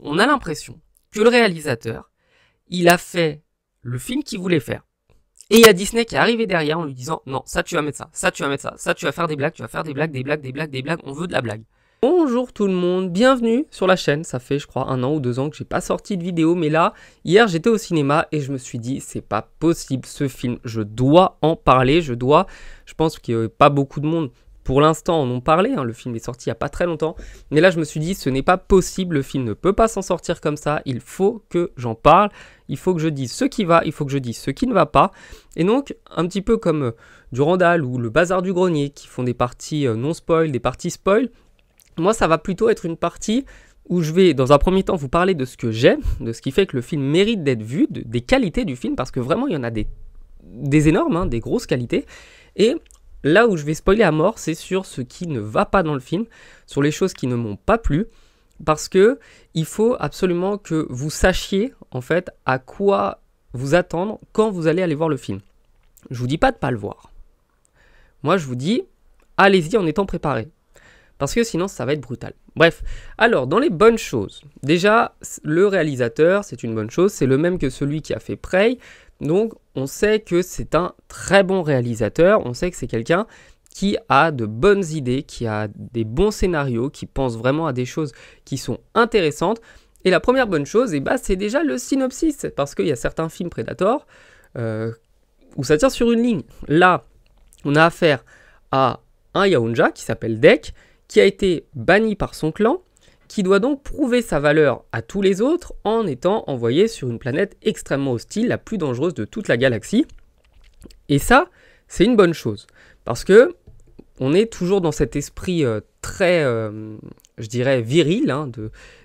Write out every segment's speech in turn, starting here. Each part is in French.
on a l'impression que le réalisateur, il a fait le film qu'il voulait faire. Et il y a Disney qui est arrivé derrière en lui disant « Non, ça tu vas mettre ça, ça tu vas mettre ça, ça tu vas faire des blagues, tu vas faire des blagues, des blagues, des blagues, des blagues, on veut de la blague. » Bonjour tout le monde, bienvenue sur la chaîne. Ça fait je crois 1 an ou 2 ans que j'ai pas sorti de vidéo, mais là, hier j'étais au cinéma et je me suis dit c'est pas possible ce film, je dois en parler, je pense qu'il n'y a pas beaucoup de monde pour l'instant en ont parlé, hein, le film est sorti il n'y a pas très longtemps, mais là je me suis dit ce n'est pas possible, le film ne peut pas s'en sortir comme ça, il faut que j'en parle, il faut que je dise ce qui va, il faut que je dise ce qui ne va pas, et donc un petit peu comme Durandal ou le Bazar du Grenier qui font des parties non spoil, des parties spoil, moi ça va plutôt être une partie où je vais dans un premier temps vous parler de ce que j'aime, de ce qui fait que le film mérite d'être vu, des qualités du film, parce que vraiment il y en a des énormes, hein, des grosses qualités, et là où je vais spoiler à mort, c'est sur ce qui ne va pas dans le film, sur les choses qui ne m'ont pas plu, parce que il faut absolument que vous sachiez en fait à quoi vous attendre quand vous allez aller voir le film. Je vous dis pas de pas le voir. Moi je vous dis, allez-y en étant préparé, parce que sinon ça va être brutal. Bref, alors dans les bonnes choses, déjà le réalisateur, c'est une bonne chose, c'est le même que celui qui a fait Prey. Donc on sait que c'est un très bon réalisateur, on sait que c'est quelqu'un qui a de bonnes idées, qui a des bons scénarios, qui pense vraiment à des choses qui sont intéressantes. Et la première bonne chose, c'est déjà le synopsis, parce qu'il y a certains films Predator où ça tire sur une ligne. Là, on a affaire à un Yaoundja qui s'appelle Dec, qui a été banni par son clan, qui doit donc prouver sa valeur à tous les autres en étant envoyé sur une planète extrêmement hostile, la plus dangereuse de toute la galaxie. Et ça, c'est une bonne chose, parce que on est toujours dans cet esprit très, je dirais, viril, hein,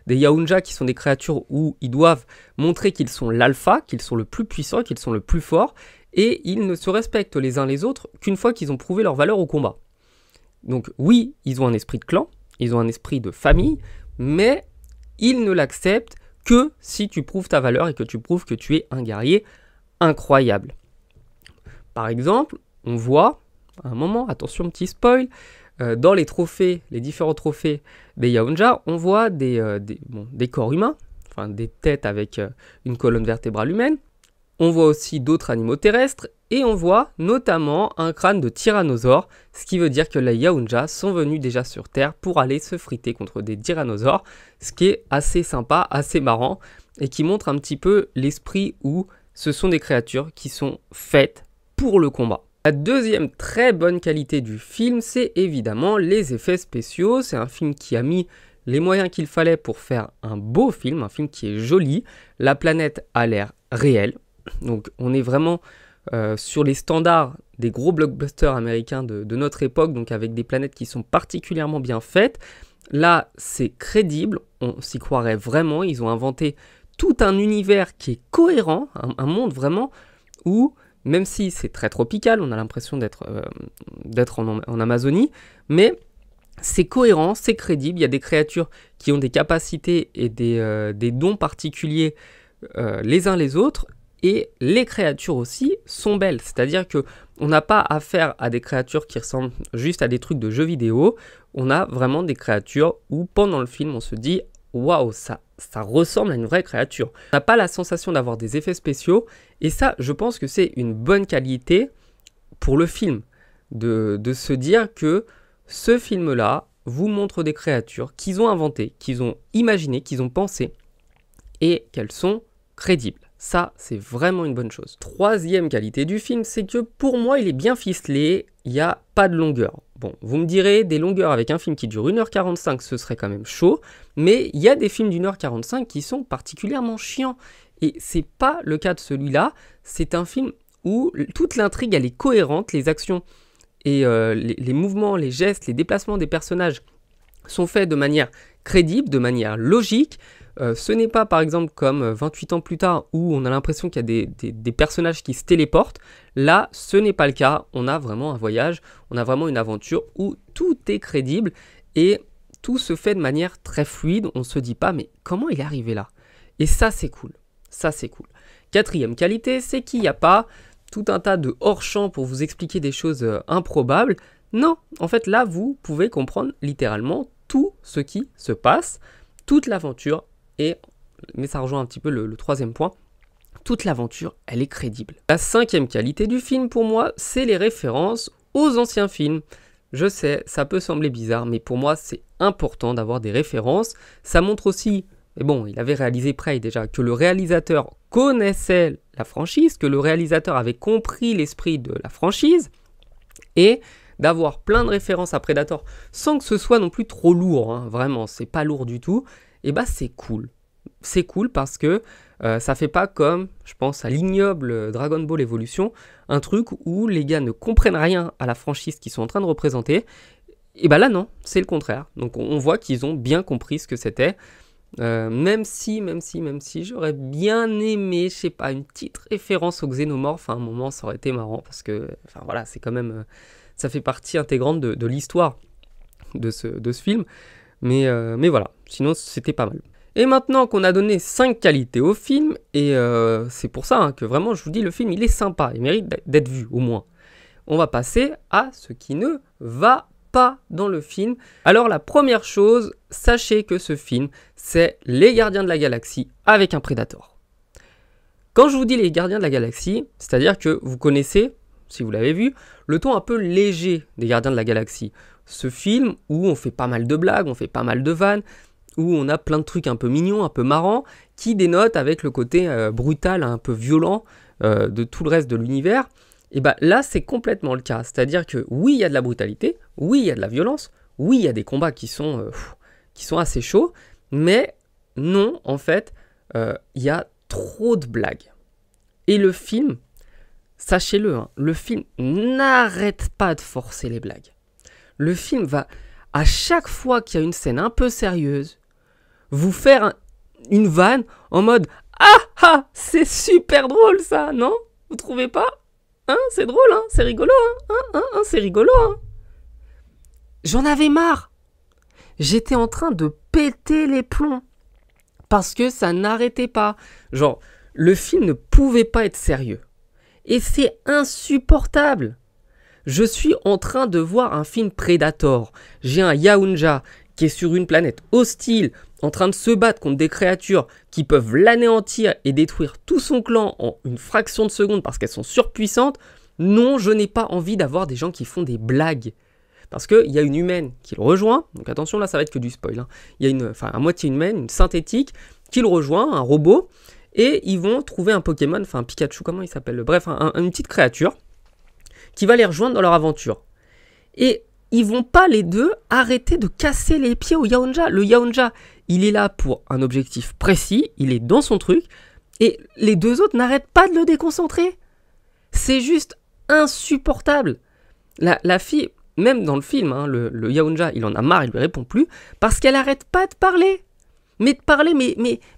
des Yaoundja qui sont des créatures où ils doivent montrer qu'ils sont l'alpha, qu'ils sont le plus puissant, qu'ils sont le plus fort, et ils ne se respectent les uns les autres qu'une fois qu'ils ont prouvé leur valeur au combat. Donc oui, ils ont un esprit de clan, ils ont un esprit de famille, mais ils ne l'acceptent que si tu prouves ta valeur et que tu prouves que tu es un guerrier incroyable. Par exemple, on voit, à un moment, attention petit spoil, dans les trophées, les différents trophées des Yaoundja, on voit des corps humains, enfin des têtes avec une colonne vertébrale humaine. On voit aussi d'autres animaux terrestres et on voit notamment un crâne de tyrannosaure, ce qui veut dire que les Yaoundja sont venus déjà sur Terre pour aller se friter contre des tyrannosaures, ce qui est assez sympa, assez marrant et qui montre un petit peu l'esprit où ce sont des créatures qui sont faites pour le combat. La deuxième très bonne qualité du film, c'est évidemment les effets spéciaux. C'est un film qui a mis les moyens qu'il fallait pour faire un beau film, un film qui est joli. La planète a l'air réelle. Donc on est vraiment sur les standards des gros blockbusters américains de notre époque, donc avec des planètes qui sont particulièrement bien faites. Là, c'est crédible, on s'y croirait vraiment. Ils ont inventé tout un univers qui est cohérent, un monde vraiment où, même si c'est très tropical, on a l'impression d'être en Amazonie, mais c'est cohérent, c'est crédible. Il y a des créatures qui ont des capacités et des dons particuliers les uns les autres. Et les créatures aussi sont belles, c'est-à-dire qu'on n'a pas affaire à des créatures qui ressemblent juste à des trucs de jeux vidéo, on a vraiment des créatures où pendant le film on se dit « Waouh, ça ressemble à une vraie créature ». On n'a pas la sensation d'avoir des effets spéciaux, et ça je pense que c'est une bonne qualité pour le film, de se dire que ce film-là vous montre des créatures qu'ils ont inventées, qu'ils ont imaginées, qu'ils ont pensées, et qu'elles sont crédibles. Ça, c'est vraiment une bonne chose. Troisième qualité du film, c'est que pour moi, il est bien ficelé, il n'y a pas de longueur. Bon, vous me direz, des longueurs avec un film qui dure 1h45, ce serait quand même chaud, mais il y a des films d'1h45 qui sont particulièrement chiants. Et c'est pas le cas de celui-là, c'est un film où toute l'intrigue, elle est cohérente, les actions et les mouvements, les gestes, les déplacements des personnages sont faits de manière crédible, de manière logique. Ce n'est pas par exemple comme 28 ans plus tard où on a l'impression qu'il y a des personnages qui se téléportent. Là, ce n'est pas le cas. On a vraiment un voyage, on a vraiment une aventure où tout est crédible et tout se fait de manière très fluide. On ne se dit pas mais comment il est arrivé là? Et ça c'est cool. Ça c'est cool. Quatrième qualité, c'est qu'il n'y a pas tout un tas de hors-champ pour vous expliquer des choses improbables. Non, en fait là vous pouvez comprendre littéralement tout ce qui se passe, toute l'aventure Mais ça rejoint un petit peu le troisième point. Toute l'aventure, elle est crédible. La cinquième qualité du film, pour moi, c'est les références aux anciens films. Je sais, ça peut sembler bizarre, mais pour moi, c'est important d'avoir des références. Ça montre aussi, mais bon, il avait réalisé Prey déjà, que le réalisateur connaissait la franchise, que le réalisateur avait compris l'esprit de la franchise, et d'avoir plein de références à Predator, sans que ce soit non plus trop lourd, hein, vraiment, c'est pas lourd du tout, et bah c'est cool. C'est cool parce que ça fait pas comme, je pense, à l'ignoble Dragon Ball Evolution, un truc où les gars ne comprennent rien à la franchise qu'ils sont en train de représenter. Et bah là non, c'est le contraire. Donc on voit qu'ils ont bien compris ce que c'était. Même si j'aurais bien aimé, je sais pas, une petite référence aux xénomorphes à un moment, ça aurait été marrant parce que, enfin voilà, c'est quand même, ça fait partie intégrante de l'histoire de ce film. Mais voilà, sinon c'était pas mal. Et maintenant qu'on a donné 5 qualités au film, et c'est pour ça hein, que vraiment je vous dis le film il est sympa, il mérite d'être vu au moins. On va passer à ce qui ne va pas dans le film. Alors la première chose, sachez que ce film c'est Les Gardiens de la Galaxie avec un Predator. Quand je vous dis Les Gardiens de la Galaxie, c'est-à-dire que vous connaissez, si vous l'avez vu, le ton un peu léger des Gardiens de la Galaxie. Ce film où on fait pas mal de blagues, on fait pas mal de vannes, où on a plein de trucs un peu mignons, un peu marrants, qui dénotent avec le côté brutal, un peu violent de tout le reste de l'univers. Et bien là, c'est complètement le cas. C'est-à-dire que oui, il y a de la brutalité, oui, il y a de la violence, oui, il y a des combats qui sont assez chauds, mais non, en fait, il y a trop de blagues. Et le film, sachez-le, hein, le film n'arrête pas de forcer les blagues. Le film va, à chaque fois qu'il y a une scène un peu sérieuse, vous faire une vanne en mode « Ah ah, c'est super drôle ça, non? Vous trouvez pas? Hein, c'est drôle, hein? C'est rigolo, hein? C'est rigolo, hein ?» J'en avais marre. J'étais en train de péter les plombs. Parce que ça n'arrêtait pas. Genre, le film ne pouvait pas être sérieux. Et c'est insupportable. Je suis en train de voir un film Predator. J'ai un Yaounja qui est sur une planète hostile, en train de se battre contre des créatures qui peuvent l'anéantir et détruire tout son clan en une fraction de seconde parce qu'elles sont surpuissantes. Non, je n'ai pas envie d'avoir des gens qui font des blagues. Parce qu'il y a une humaine qui le rejoint. Donc attention, là, ça va être que du spoil. Hein. Il y a à moitié humaine, une synthétique, qui le rejoint, un robot. Et ils vont trouver un Pokémon, enfin un Pikachu, comment il s'appelle? Bref, une petite créature qui va les rejoindre dans leur aventure. Et ils vont pas les deux arrêter de casser les pieds au Yaounja. Le Yaounja, il est là pour un objectif précis, il est dans son truc, et les deux autres n'arrêtent pas de le déconcentrer. C'est juste insupportable. La fille, même dans le film, hein, le Yaounja, il en a marre, il lui répond plus, parce qu'elle arrête pas de parler. Mais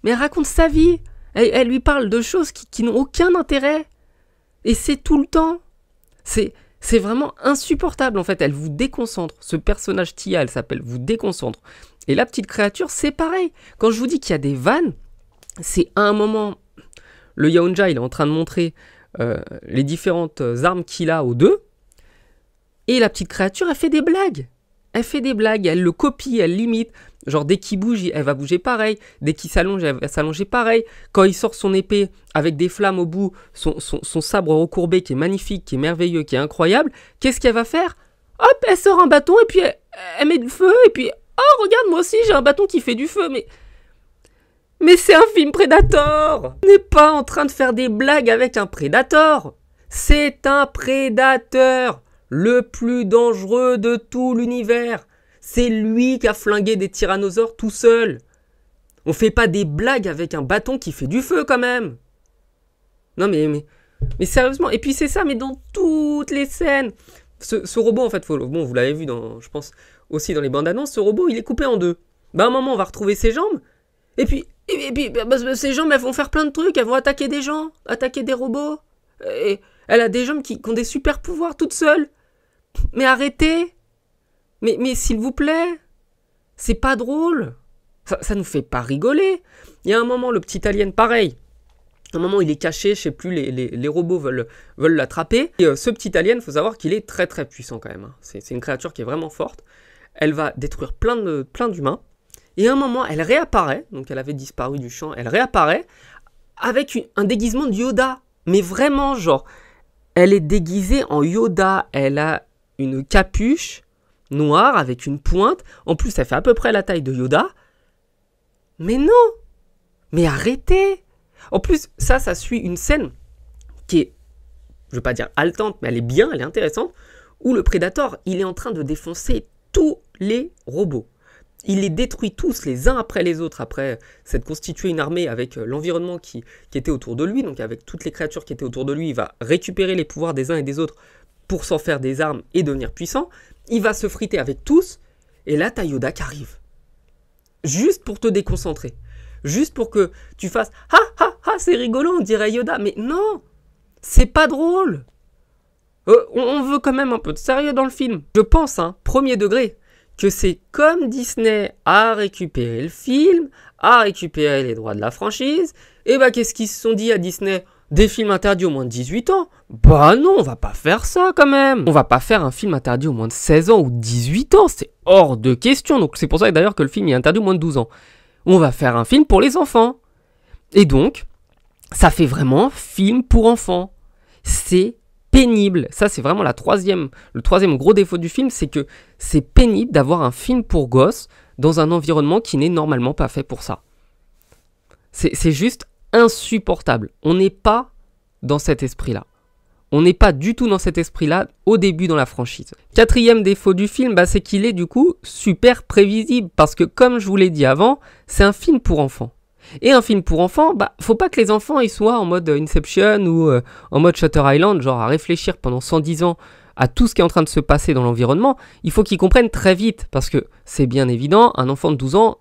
elle raconte sa vie. Elle lui parle de choses qui n'ont aucun intérêt. Et c'est tout le temps. C'est vraiment insupportable en fait, elle vous déconcentre. Ce personnage Tia, elle s'appelle, vous déconcentre. Et la petite créature, c'est pareil. Quand je vous dis qu'il y a des vannes, c'est à un moment, le Yaounja, il est en train de montrer les différentes armes qu'il a aux deux. Et la petite créature, elle fait des blagues. Elle fait des blagues, elle le copie, elle l'imite. Genre dès qu'il bouge, elle va bouger pareil. Dès qu'il s'allonge, elle va s'allonger pareil. Quand il sort son épée avec des flammes au bout, son sabre recourbé qui est magnifique, qui est merveilleux, qui est incroyable, qu'est-ce qu'elle va faire? Hop, elle sort un bâton et puis elle met du feu. Et puis, oh regarde, moi aussi j'ai un bâton qui fait du feu. Mais c'est un film Predator. On n'est pas en train de faire des blagues avec un Predator. C'est un prédateur. Le plus dangereux de tout l'univers. C'est lui qui a flingué des tyrannosaures tout seul. On fait pas des blagues avec un bâton qui fait du feu quand même. Non mais sérieusement. Et puis c'est ça, mais dans toutes les scènes. Ce robot en fait, bon vous l'avez vu dans, je pense aussi dans les bandes annonces, ce robot il est coupé en deux. À un moment on va retrouver ses jambes. Et puis ces jambes elles vont faire plein de trucs, elles vont attaquer des gens, attaquer des robots. Et elle a des jambes qui ont des super pouvoirs toutes seules. Mais arrêtez. Mais s'il vous plaît, c'est pas drôle. Ça nous fait pas rigoler. Il y a un moment, le petit alien, pareil. À un moment, il est caché, je sais plus, les robots veulent l'attraper. Et ce petit alien, il faut savoir qu'il est très très puissant quand même. Hein. C'est une créature qui est vraiment forte. Elle va détruire plein d'humains. Et à un moment, elle réapparaît, donc elle avait disparu du champ, elle réapparaît avec un déguisement de Yoda. Mais vraiment, genre, elle est déguisée en Yoda, elle a une capuche noire avec une pointe. En plus, elle fait à peu près la taille de Yoda. Mais non! Mais arrêtez! En plus, ça suit une scène qui est, je ne veux pas dire haletante, mais elle est bien, elle est intéressante, où le Predator, il est en train de défoncer tous les robots. Il les détruit tous les uns après les autres, après s'être constitué une armée avec l'environnement qui était autour de lui, donc avec toutes les créatures qui étaient autour de lui, il va récupérer les pouvoirs des uns et des autres pour s'en faire des armes et devenir puissant. Il va se friter avec tous, et là t'as Yoda qui arrive. Juste pour te déconcentrer. Juste pour que tu fasses « Ha ha ha, c'est rigolo, on dirait Yoda ». Mais non, c'est pas drôle. On veut quand même un peu de sérieux dans le film. Je pense, premier degré, que c'est comme Disney a récupéré le film, a récupéré les droits de la franchise, et bah qu'est-ce qu'ils se sont dit à Disney ? Des films interdits au moins de 18 ans ? Bah non, on va pas faire ça quand même. On va pas faire un film interdit au moins de 16 ans ou 18 ans, c'est hors de question. Donc c'est pour ça d'ailleurs que le film est interdit au moins de 12 ans. On va faire un film pour les enfants. Et donc, ça fait vraiment film pour enfants. C'est pénible. Ça, c'est vraiment le troisième gros défaut du film, c'est que c'est pénible d'avoir un film pour gosses dans un environnement qui n'est normalement pas fait pour ça. C'est juste insupportable. On n'est pas dans cet esprit-là. On n'est pas du tout dans cet esprit-là au début dans la franchise. Quatrième défaut du film, c'est qu'il est du coup super prévisible parce que comme je vous l'ai dit avant, c'est un film pour enfants. Et un film pour enfants, faut pas que les enfants ils soient en mode Inception ou en mode Shutter Island, genre à réfléchir pendant 110 ans à tout ce qui est en train de se passer dans l'environnement. Il faut qu'ils comprennent très vite parce que c'est bien évident, un enfant de 12 ans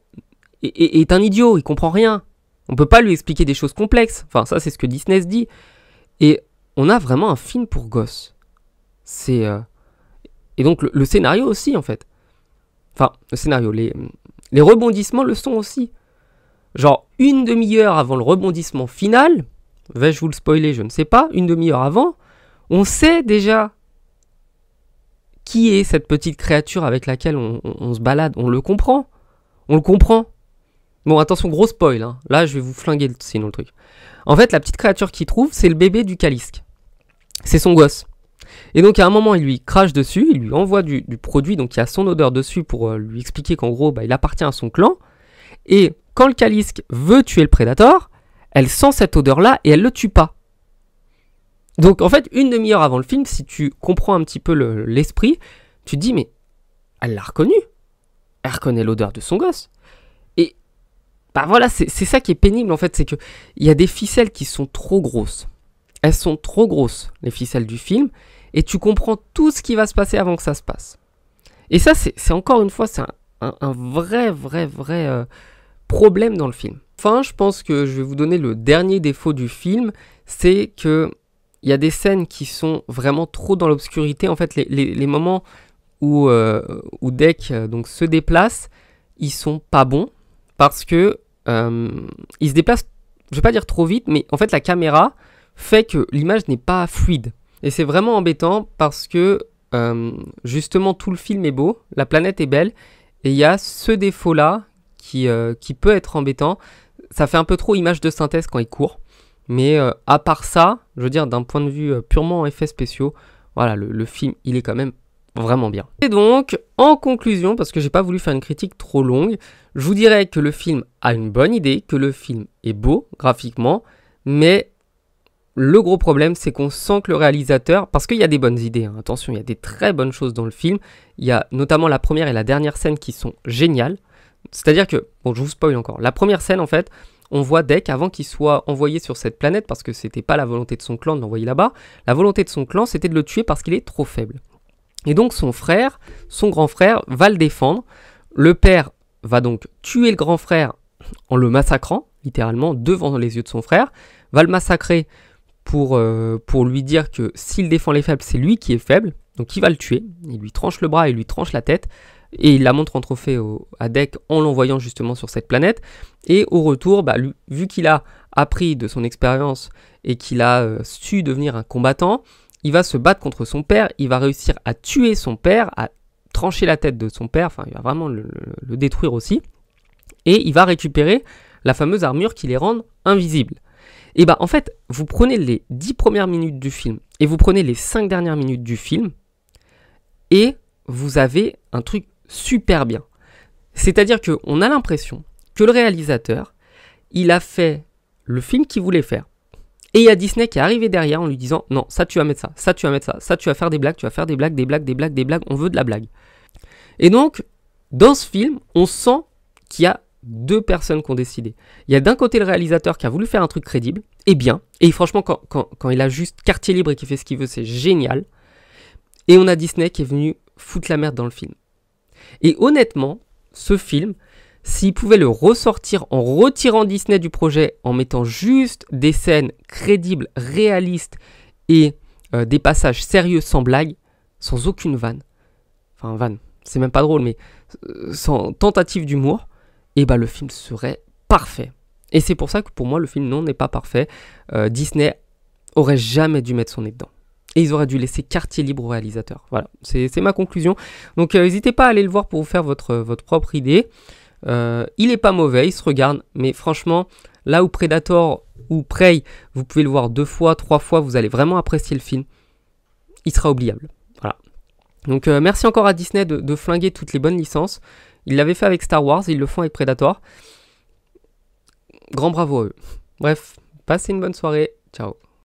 est un idiot, il comprend rien. On peut pas lui expliquer des choses complexes. Enfin, ça c'est ce que Disney se dit. Et on a vraiment un film pour gosses. Et donc le scénario aussi en fait. Enfin, le scénario, les rebondissements le sont aussi. Genre une demi-heure avant le rebondissement final, vais-je vous le spoiler, je ne sais pas, une demi-heure avant, on sait déjà qui est cette petite créature avec laquelle on se balade, on le comprend. Bon, attention, gros spoil, là je vais vous flinguer sinon le truc. En fait, la petite créature qu'il trouve, c'est le bébé du Kalisk. C'est son gosse. Et donc à un moment, il lui crache dessus, il lui envoie du produit, donc il y a son odeur dessus pour lui expliquer qu'en gros, il appartient à son clan. Et quand le Kalisk veut tuer le Predator, elle sent cette odeur-là et elle le tue pas. Donc en fait, une demi-heure avant le film, si tu comprends un petit peu l'esprit, tu te dis, mais elle l'a reconnu. Elle reconnaît l'odeur de son gosse. Et voilà, c'est ça qui est pénible en fait, c'est qu'il y a des ficelles qui sont trop grosses. Elles sont trop grosses, les ficelles du film, et tu comprends tout ce qui va se passer avant que ça se passe. Et ça, c'est encore une fois, c'est un vrai problème dans le film. Enfin, je pense que je vais vous donner le dernier défaut du film, c'est que il y a des scènes qui sont vraiment trop dans l'obscurité. En fait, les moments où Dec donc se déplace, ils sont pas bons parce que il se déplace, je vais pas dire trop vite, mais en fait la caméra fait que l'image n'est pas fluide. Et c'est vraiment embêtant parce que justement tout le film est beau, la planète est belle, et il y a ce défaut-là qui peut être embêtant. Ça fait un peu trop image de synthèse quand il court. Mais à part ça, je veux dire d'un point de vue purement effets spéciaux, voilà, le film il est quand même vraiment bien. Et donc, en conclusion, parce que j'ai pas voulu faire une critique trop longue, je vous dirais que le film a une bonne idée, que le film est beau graphiquement, mais le gros problème c'est qu'on sent que le réalisateur, parce qu'il y a des bonnes idées, attention, il y a des très bonnes choses dans le film, il y a notamment la première et la dernière scène qui sont géniales, c'est-à-dire que, bon je vous spoil encore, la première scène en fait, on voit Dec avant qu'il soit envoyé sur cette planète, parce que c'était pas la volonté de son clan de l'envoyer là-bas, la volonté de son clan c'était de le tuer parce qu'il est trop faible. Et donc son grand frère, va le défendre. Le père va donc tuer le grand frère en le massacrant, littéralement, devant les yeux de son frère. Va le massacrer pour lui dire que s'il défend les faibles, c'est lui qui est faible. Donc il va le tuer. Il lui tranche le bras, il lui tranche la tête. Et il la montre en trophée à Dec en l'envoyant justement sur cette planète. Et au retour, vu qu'il a appris de son expérience et qu'il a su devenir un combattant, il va se battre contre son père, il va réussir à tuer son père, à trancher la tête de son père, enfin il va vraiment le détruire aussi. et il va récupérer la fameuse armure qui les rend invisibles. Et bah en fait, vous prenez les 10 premières minutes du film et vous prenez les 5 dernières minutes du film et vous avez un truc super bien. C'est-à-dire qu'on a l'impression que le réalisateur, il a fait le film qu'il voulait faire. Et il y a Disney qui est arrivé derrière en lui disant non, ça tu vas mettre ça, ça tu vas mettre ça, ça tu vas faire des blagues, tu vas faire des blagues, des blagues, des blagues, des blagues, on veut de la blague. Et donc, dans ce film, on sent qu'il y a deux personnes qui ont décidé. Il y a d'un côté le réalisateur qui a voulu faire un truc crédible, et bien, et franchement, quand il a juste quartier libre et qu'il fait ce qu'il veut, c'est génial. Et on a Disney qui est venu foutre la merde dans le film. Et honnêtement, ce film, s'il pouvait le ressortir en retirant Disney du projet, en mettant juste des scènes crédibles, réalistes et des passages sérieux sans blague, sans aucune vanne, enfin vanne, c'est même pas drôle, mais sans tentative d'humour, et bah le film serait parfait. Et c'est pour ça que pour moi le film non n'est pas parfait. Disney aurait jamais dû mettre son nez dedans. Et ils auraient dû laisser quartier libre au réalisateur. Voilà, c'est ma conclusion. Donc n'hésitez pas à aller le voir pour vous faire votre propre idée. Il est pas mauvais, il se regarde, mais franchement, là où Predator ou Prey, vous pouvez le voir 2 fois, 3 fois, vous allez vraiment apprécier le film. Il sera oubliable. Voilà. Donc merci encore à Disney de flinguer toutes les bonnes licences. Ils l'avaient fait avec Star Wars, ils le font avec Predator. Grand bravo à eux. Bref, passez une bonne soirée. Ciao.